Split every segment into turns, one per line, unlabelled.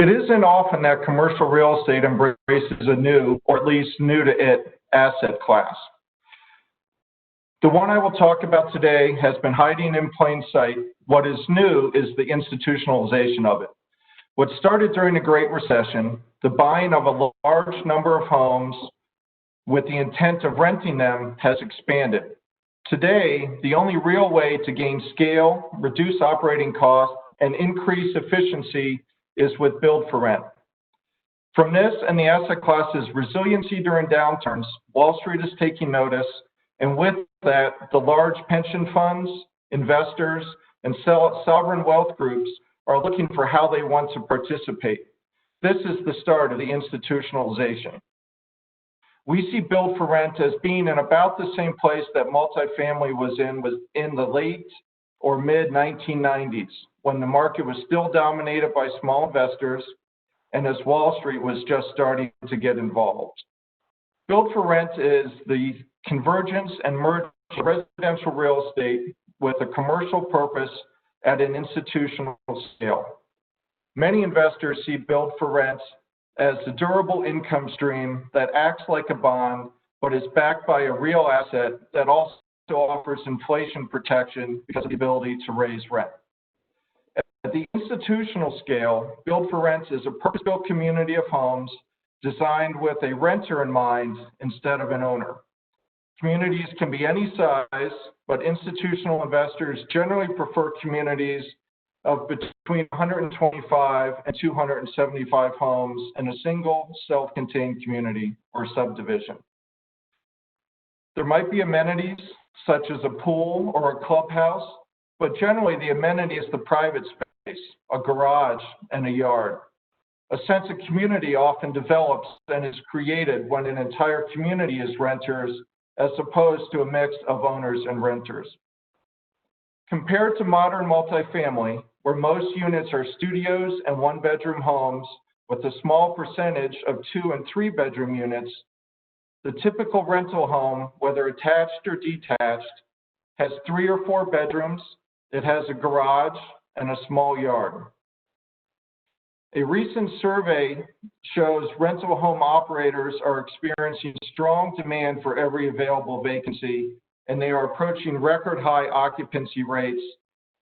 It isn't often that commercial real estate embraces a new, or at least new to it, asset class. The one I will talk about today has been hiding in plain sight. What is new is the institutionalization of it. What started during the Great Recession, the buying of a large number of homes with the intent of renting them, has expanded. Today, the only real way to gain scale, reduce operating costs, and increase efficiency is with build for rent. From this and the asset class's resiliency during downturns, Wall Street is taking notice, and with that, the large pension funds, investors, and sovereign wealth groups are looking for how they want to participate. This is the start of the institutionalization. We see build for rent as being in about the same place that multifamily was in the late or mid 1990s, when the market was still dominated by small investors and as Wall Street was just starting to get involved. Build for rent is the convergence and merge of residential real estate with a commercial purpose at an institutional scale. Many investors see build for rent as a durable income stream that acts like a bond, but is backed by a real asset that also offers inflation protection because of the ability to raise rent. At the institutional scale, build for rent is a purpose-built community of homes designed with a renter in mind instead of an owner. Communities can be any size, but institutional investors generally prefer communities of between 125 and 275 homes in a single self-contained community or subdivision. There might be amenities such as a pool or a clubhouse, but generally the amenity is the private space, a garage, and a yard. A sense of community often develops and is created when an entire community is renters as opposed to a mix of owners and renters. Compared to modern multifamily, where most units are studios and one-bedroom homes with a small percentage of 2- and 3-bedroom units, the typical rental home, whether attached or detached, has 3 or 4 bedrooms, it has a garage, and a small yard. A recent survey shows rental home operators are experiencing strong demand for every available vacancy, and they are approaching record high occupancy rates,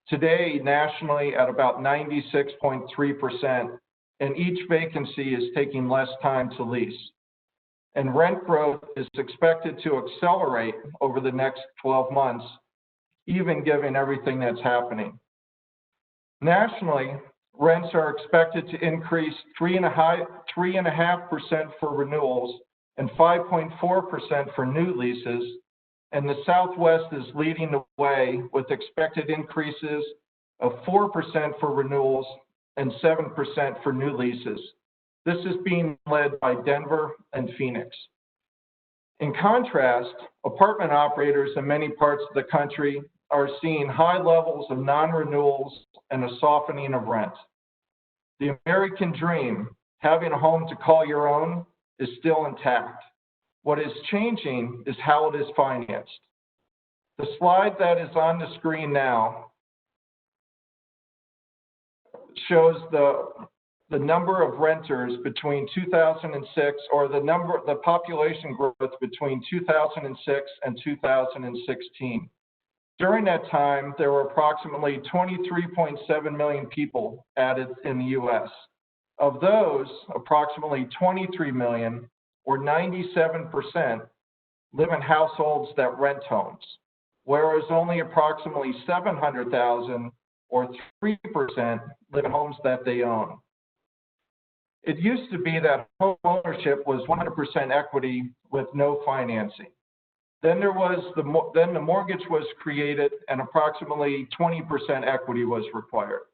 today nationally at about 96.3%, and each vacancy is taking less time to lease. And rent growth is expected to accelerate over the next 12 months, even given everything that's happening. Nationally, rents are expected to increase 3.5% for renewals and 5.4% for new leases, and the Southwest is leading the way with expected increases of 4% for renewals and 7% for new leases. This is being led by Denver and Phoenix. In contrast, apartment operators in many parts of the country are seeing high levels of non-renewals and a softening of rent. The American dream, having a home to call your own, is still intact. What is changing is how it is financed. The slide that is on the screen now shows the number of renters between 2006, or the population growth between 2006 and 2016. During that time, there were approximately 23.7 million people added in the U.S. Of those, approximately 23 million, or 97%, live in households that rent homes, whereas only approximately 700,000, or 3%, live in homes that they own. It used to be that home ownership was 100% equity with no financing. Then the mortgage was created and approximately 20% equity was required.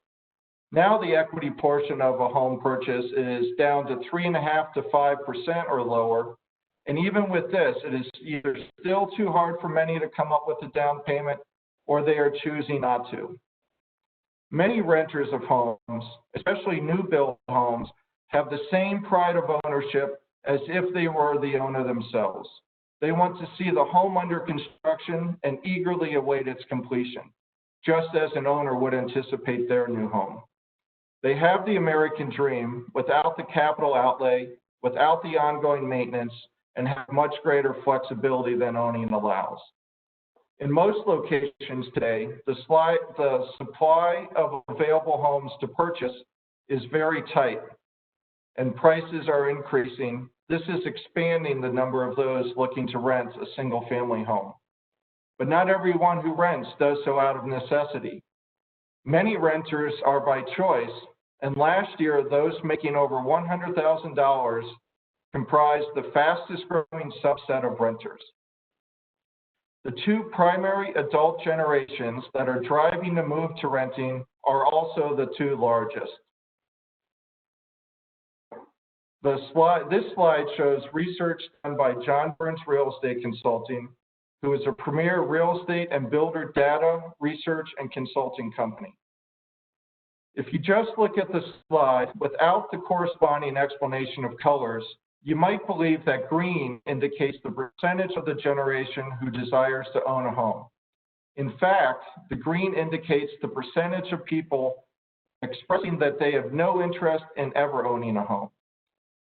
Now the equity portion of a home purchase is down to 3.5% to 5% or lower. And even with this, it is either still too hard for many to come up with a down payment, or they are choosing not to. Many renters of homes, especially new build homes, have the same pride of ownership as if they were the owner themselves. They want to see the home under construction and eagerly await its completion, just as an owner would anticipate their new home. They have the American dream without the capital outlay, without the ongoing maintenance, and have much greater flexibility than owning allows. In most locations today, the supply of available homes to purchase is very tight, and prices are increasing. This is expanding the number of those looking to rent a single-family home. But not everyone who rents does so out of necessity. Many renters are by choice, and last year, those making over $100,000 comprised the fastest growing subset of renters. The two primary adult generations that are driving the move to renting are also the two largest. This slide shows research done by John Burns Real Estate Consulting, who is a premier real estate and builder data, research, and consulting company. If you just look at the slide without the corresponding explanation of colors, you might believe that green indicates the percentage of the generation who desires to own a home. In fact, the green indicates the percentage of people expressing that they have no interest in ever owning a home.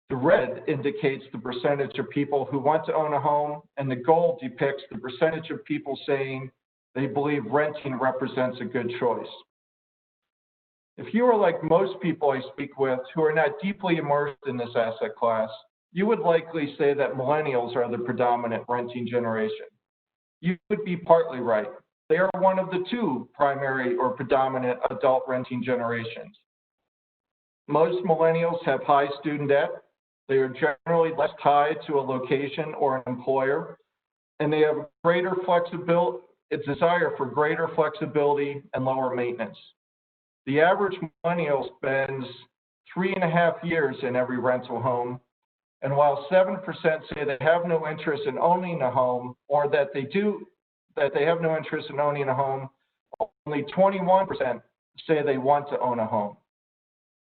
The red indicates the percentage of people who want to own a home, and the gold depicts the percentage of people saying they believe renting represents a good choice. If you are like most people I speak with who are not deeply immersed in this asset class, you would likely say that millennials are the predominant renting generation. You would be partly right. They are one of the two primary or predominant adult renting generations. Most millennials have high student debt. They are generally less tied to a location or an employer, and they have greater flexibility, a desire for greater flexibility and lower maintenance. The average millennial spends 3.5 years in every rental home, and while 7% say they have no interest in owning a home, or that they have no interest in owning a home, only 21% say they want to own a home.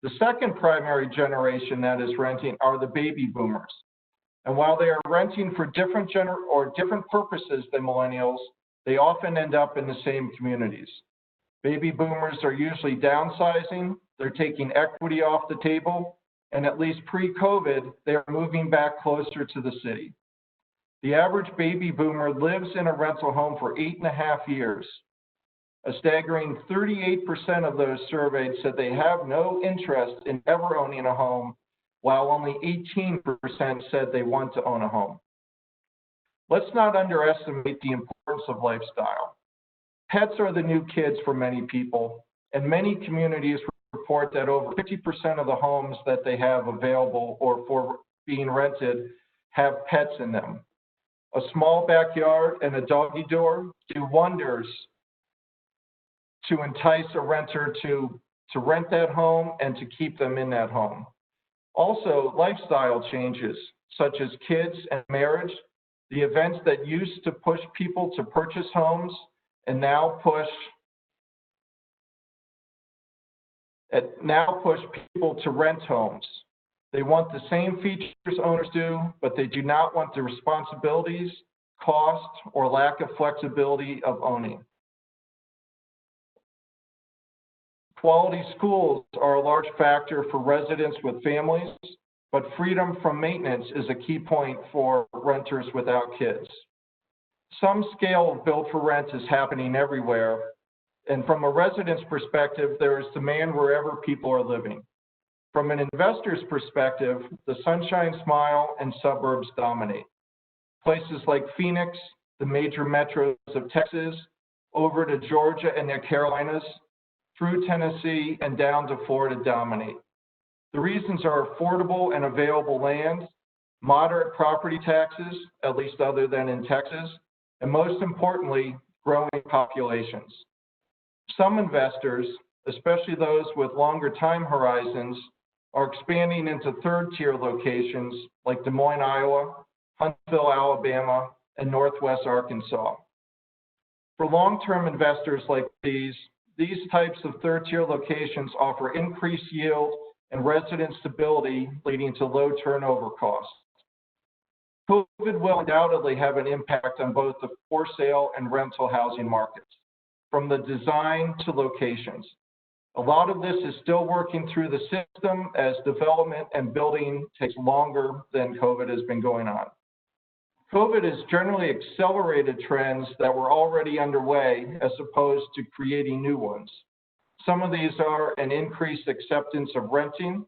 The second primary generation that is renting are the baby boomers. And while they are renting for different purposes than millennials, they often end up in the same communities. Baby boomers are usually downsizing, they're taking equity off the table, and at least pre-COVID, they are moving back closer to the city. The average baby boomer lives in a rental home for 8.5 years. A staggering 38% of those surveyed said they have no interest in ever owning a home, while only 18% said they want to own a home. Let's not underestimate the importance of lifestyle. Pets are the new kids for many people, and many communities report that over 50% of the homes that they have available or for being rented have pets in them. A small backyard and a doggy door do wonders to entice a renter to rent that home and to keep them in that home. Also, lifestyle changes, such as kids and marriage, the events that used to push people to purchase homes and now push people to rent homes. They want the same features owners do, but they do not want the responsibilities, cost, or lack of flexibility of owning. Quality schools are a large factor for residents with families, but freedom from maintenance is a key point for renters without kids. Some scale of build for rent is happening everywhere, and from a resident's perspective, there is demand wherever people are living. From an investor's perspective, the Sunshine Smile and suburbs dominate. Places like Phoenix, the major metros of Texas, over to Georgia and the Carolinas, through Tennessee and down to Florida dominate. The reasons are affordable and available land, moderate property taxes, at least other than in Texas, and most importantly, growing populations. Some investors, especially those with longer time horizons, are expanding into third-tier locations like Des Moines, Iowa, Huntsville, Alabama, and Northwest Arkansas. For long-term investors like these types of third-tier locations offer increased yield and resident stability, leading to low turnover costs. COVID will undoubtedly have an impact on both the for sale and rental housing markets, from the design to locations. A lot of this is still working through the system as development and building takes longer than COVID has been going on. COVID has generally accelerated trends that were already underway as opposed to creating new ones. Some of these are an increased acceptance of renting.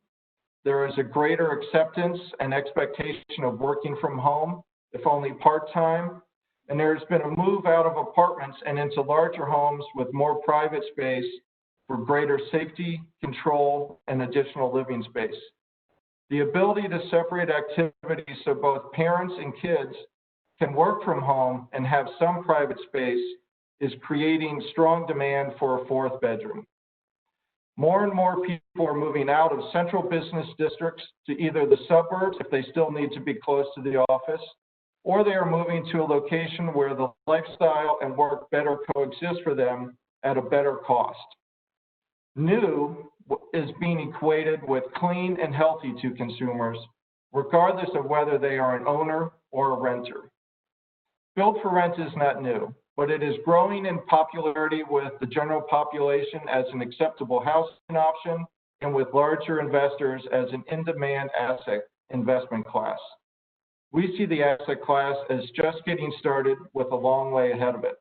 There is a greater acceptance and expectation of working from home, if only part-time, and there's been a move out of apartments and into larger homes with more private space for greater safety, control, and additional living space. The ability to separate activities so both parents and kids can work from home and have some private space is creating strong demand for a fourth bedroom. More and more people are moving out of central business districts to either the suburbs, if they still need to be close to the office, or they are moving to a location where the lifestyle and work better coexist for them at a better cost. New is being equated with clean and healthy to consumers, regardless of whether they are an owner or a renter. Build for rent is not new, but it is growing in popularity with the general population as an acceptable housing option and with larger investors as an in-demand asset investment class. We see the asset class as just getting started with a long way ahead of it.